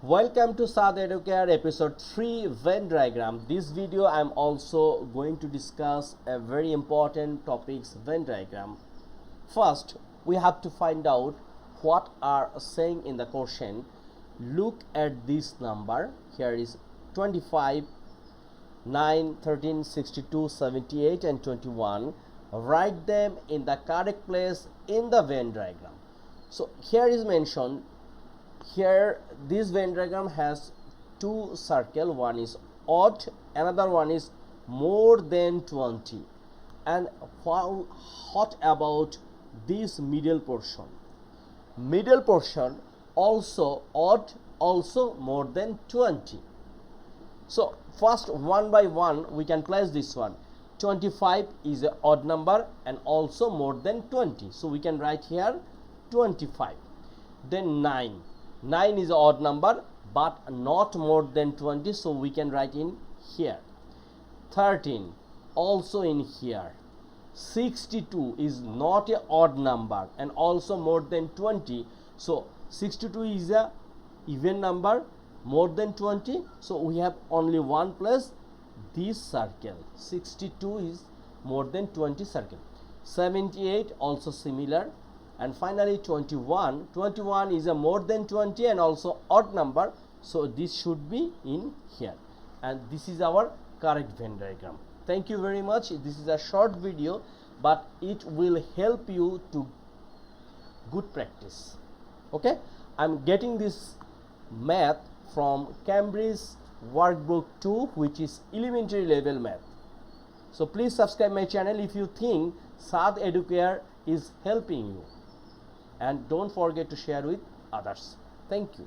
Welcome to Saad Educare episode 3 Venn diagram. This video I am also going to discuss a very important topics, Venn diagram. First, we have to find out what are saying in the question. Look at this number. Here is 25, 9, 13, 62, 78 and 21. Write them in the correct place in the Venn diagram. So here is mentioned. Here this Venn diagram has two circles. One is odd, another one is more than 20. And what about this middle portion? Middle portion also odd, also more than 20. So first, one by one we can place this one. 25 is an odd number and also more than 20, so we can write here 25. Then 9 is an odd number but not more than 20, so we can write in here. 13 also in here. 62 is not an odd number and also more than 20, so 62 is a even number more than 20, so we have only one place, this circle. 62 is more than 20 circle. 78 also similar. And finally 21 is a more than 20 and also odd number, so this should be in here. And this is our correct Venn diagram. Thank you very much. This is a short video but it will help you to good practice. Okay, I'm getting this math from Cambridge workbook 2, which is elementary level math. So please subscribe my channel if you think Saad Educare is helping you, and don't forget to share with others. Thank you.